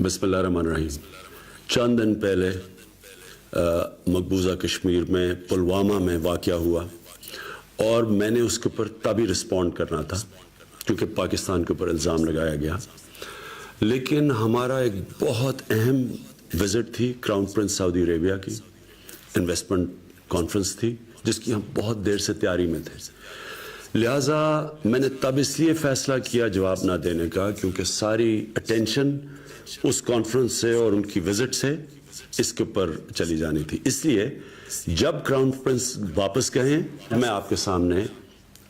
बिस्मिल्लाहिर्रहमानिर्रहीम। चंद दिन पहले मकबूजा कश्मीर में पुलवामा में वाक़या हुआ और मैंने उसके ऊपर तभी रिस्पॉन्ड करना था क्योंकि पाकिस्तान के ऊपर इल्ज़ाम लगाया गया। लेकिन हमारा एक बहुत अहम विज़िट थी क्राउन प्रिंस सऊदी अरेबिया की, इन्वेस्टमेंट कॉन्फ्रेंस थी जिसकी हम बहुत देर से तैयारी में थे। लिहाजा मैंने तब इसलिए फ़ैसला किया जवाब ना देने का क्योंकि सारी अटेंशन उस कॉन्फ्रेंस से और उनकी विज़िट से इसके ऊपर चली जानी थी। इसलिए जब क्राउन प्रिंस वापस गए मैं आपके सामने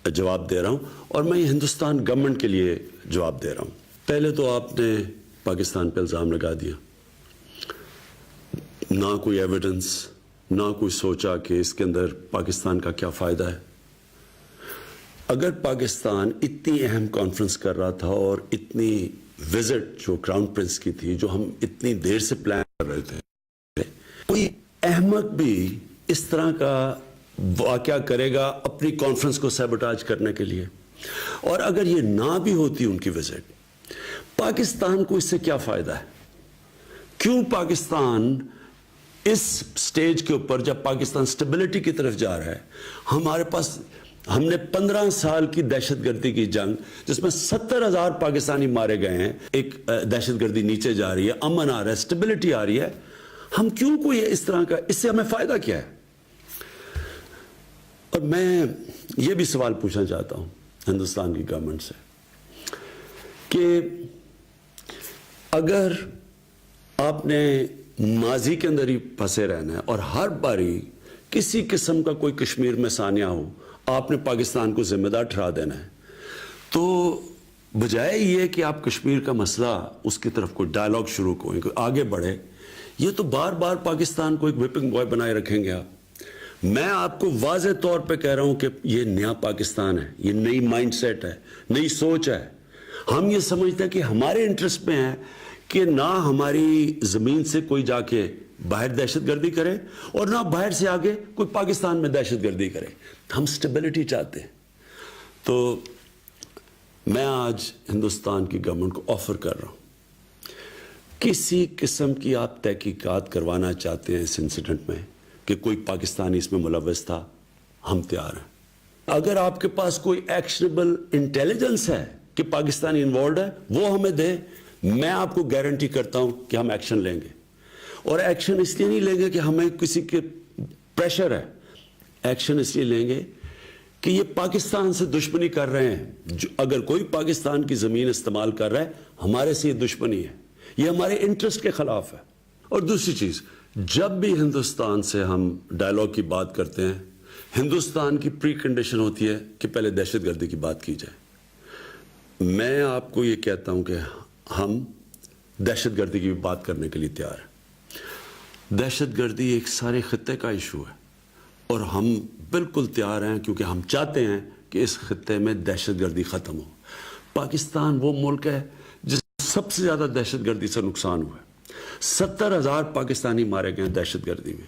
जवाब दे रहा हूँ और मैं हिंदुस्तान गवर्नमेंट के लिए जवाब दे रहा हूँ। पहले तो आपने पाकिस्तान पर इल्ज़ाम लगा दिया, ना कोई एविडेंस, ना कोई सोचा कि इसके अंदर पाकिस्तान का क्या फ़ायदा है। अगर पाकिस्तान इतनी अहम कॉन्फ्रेंस कर रहा था और इतनी विजिट जो क्राउन प्रिंस की थी जो हम इतनी देर से प्लान कर रहे थे, कोई अहमक भी इस तरह का वाक़या करेगा अपनी कॉन्फ्रेंस को सैबोटाज करने के लिए। और अगर ये ना भी होती उनकी विजिट, पाकिस्तान को इससे क्या फ़ायदा है? क्यों पाकिस्तान इस स्टेज के ऊपर, जब पाकिस्तान स्टेबिलिटी की तरफ जा रहा है, हमारे पास हमने 15 साल की दहशतगर्दी की जंग जिसमें 70,000 पाकिस्तानी मारे गए हैं, एक दहशतगर्दी नीचे जा रही है, अमन आ रहा है, स्टेबिलिटी आ रही है, हम क्यों कोई इस तरह का, इससे हमें फायदा क्या है? और मैं ये भी सवाल पूछना चाहता हूं हिंदुस्तान की गवर्नमेंट से कि अगर आपने माजी के अंदर ही फंसे रहना है और हर बारी किसी किस्म का कोई कश्मीर में सानिया हो आपने पाकिस्तान को जिम्मेदार ठहरा देना है, तो बजाय ये कि आप कश्मीर का मसला उसकी तरफ कोई डायलॉग शुरू करें, कोई आगे बढ़े, ये तो बार बार पाकिस्तान को एक विपिंग बॉय बनाए रखेंगे आप। मैं आपको वाज़े तौर पे कह रहा हूं कि ये नया पाकिस्तान है, ये नई माइंडसेट है, नई सोच है। हम ये समझते हैं कि हमारे इंटरेस्ट में है कि ना हमारी ज़मीन से कोई जाके बाहर दहशतगर्दी करे और ना बाहर से आगे कोई पाकिस्तान में दहशतगर्दी करे। हम स्टेबिलिटी चाहते हैं। तो मैं आज हिंदुस्तान की गवर्नमेंट को ऑफर कर रहा हूं, किसी किस्म की आप तहकीकात करवाना चाहते हैं इस इंसिडेंट में कि कोई पाकिस्तानी इसमें मुलव्वस था, हम तैयार हैं। अगर आपके पास कोई एक्शनेबल इंटेलिजेंस है कि पाकिस्तानी इन्वॉल्व है, वो हमें दे, मैं आपको गारंटी करता हूं कि हम एक्शन लेंगे। और एक्शन इसलिए नहीं लेंगे कि हमें किसी के प्रेशर है, एक्शन इसलिए लेंगे कि ये पाकिस्तान से दुश्मनी कर रहे हैं। जो अगर कोई पाकिस्तान की ज़मीन इस्तेमाल कर रहा है, हमारे से ये दुश्मनी है, ये हमारे इंटरेस्ट के ख़िलाफ़ है। और दूसरी चीज़, जब भी हिंदुस्तान से हम डायलॉग की बात करते हैं, हिंदुस्तान की प्री कंडीशन होती है कि पहले दहशतगर्दी की बात की जाए। मैं आपको ये कहता हूँ कि हम दहशतगर्दी की बात करने के लिए तैयार हैं। दहशतगर्दी एक सारे खित्ते का इशू है और हम बिल्कुल तैयार हैं क्योंकि हम चाहते हैं कि इस खित्ते में दहशतगर्दी ख़त्म हो। पाकिस्तान वो मुल्क है जिस सबसे ज़्यादा दहशतगर्दी से नुकसान हुआ है। 70,000 पाकिस्तानी मारे गए हैं दहशतगर्दी में।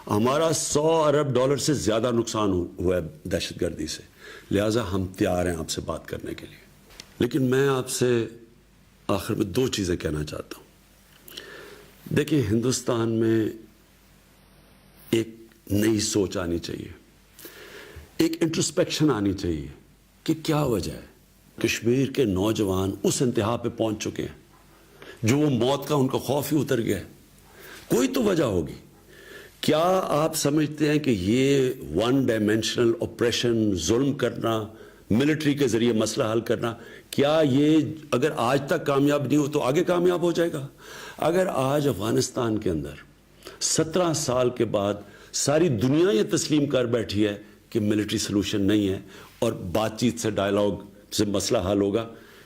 हमारा $100 अरब से ज़्यादा नुकसान हुआ है दहशतगर्दी से। लिहाजा हम तैयार हैं आपसे बात करने के लिए। लेकिन मैं आपसे आखिर में 2 चीज़ें कहना चाहता हूँ। देखिए, हिंदुस्तान में एक नई सोच आनी चाहिए, एक इंट्रोस्पेक्शन आनी चाहिए कि क्या वजह है कश्मीर के नौजवान उस इंतहा पे पहुंच चुके हैं जो वो मौत का उनका खौफ ही उतर गया है। कोई तो वजह होगी। क्या आप समझते हैं कि ये वन डायमेंशनल ऑपरेशन, जुल्म करना, मिलिट्री के जरिए मसला हल करना, क्या ये अगर आज तक कामयाब नहीं हो तो आगे कामयाब हो जाएगा? अगर आज अफगानिस्तान के अंदर 17 साल के बाद सारी दुनिया ये तस्लीम कर बैठी है कि मिलिट्री सोल्यूशन नहीं है और बातचीत से, डायलॉग से मसला हल होगा,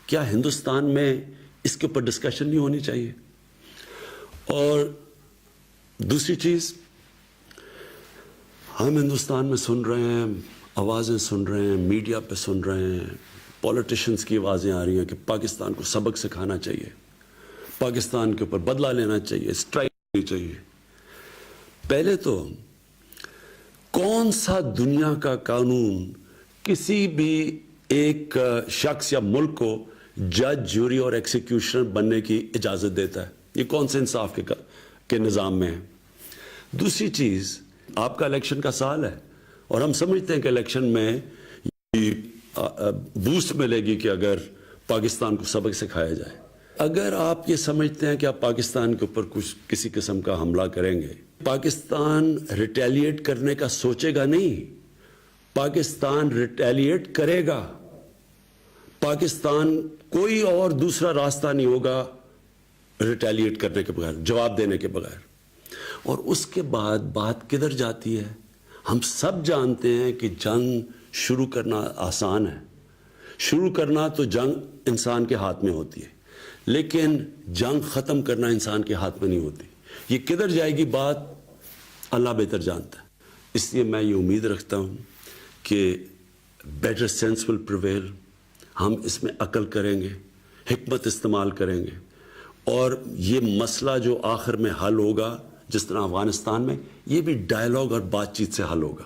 क्या हिंदुस्तान में इसके ऊपर डिस्कशन नहीं होनी चाहिए? और दूसरी चीज़, हम हिंदुस्तान में सुन रहे हैं, आवाज़ें सुन रहे हैं, मीडिया पे सुन रहे हैं, पॉलिटिशियंस की आवाज़ें आ रही हैं कि पाकिस्तान को सबक सिखाना चाहिए, पाकिस्तान के ऊपर बदला लेना चाहिए, स्ट्राइक करनी चाहिए। पहले तो कौन सा दुनिया का कानून किसी भी एक शख्स या मुल्क को जज, जूरी और एक्सिक्यूशनर बनने की इजाज़त देता है? یہ کون سے انصاف کے نظام میں ہے؟ دوسری چیز، آپ کا الیکشن کا سال ہے اور ہم سمجھتے ہیں کہ الیکشن میں بوسٹ ملے گی کہ اگر پاکستان کو سبق سکھایا جائے. اگر آپ یہ سمجھتے ہیں کہ آپ پاکستان کے اوپر کچھ کسی قسم کا حملہ کریں گے، پاکستان ریٹیلیٹ کرنے کا سوچے گا نہیں، پاکستان ریٹیلیٹ کرے گا. پاکستان کوئی اور دوسرا راستہ نہیں ہوگا ریٹیلیٹ کرنے کے بغیر، جواب دینے کے بغیر. اور اس کے بعد بات کدھر جاتی ہے؟ ہم سب جانتے ہیں کہ جنگ شروع کرنا آسان ہے، شروع کرنا تو جنگ انسان کے ہاتھ میں ہوتی ہے، لیکن جنگ ختم کرنا انسان کے ہاتھ میں نہیں ہوتی. یہ کدھر جائے گی بات اللہ بہتر جانتا ہے. اس لیے میں یہ امید رکھتا ہوں کہ بیٹر سینس ول پریویل. ہم اس میں عقل کریں گے، حکمت استعمال کریں گے، اور یہ مسئلہ جو آخر میں حل ہوگا جس طرح افغانستان میں، یہ بھی ڈائیلاگ اور بات چیت سے حل ہوگا.